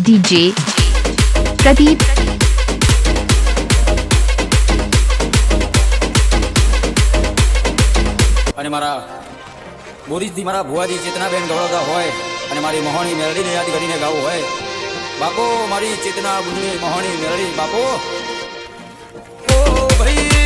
DJ Pradeep અને મારા બોરીજથી મારા ભુવાજી ચેતનાબેન ગવળગા હોય અને મારી મહોણી મેલડીને યાદ કરીને ગાવું હોય બાપો મારી ચેતના બુંદડી મહોણી મેલડી બાપો ઓ ભાઈ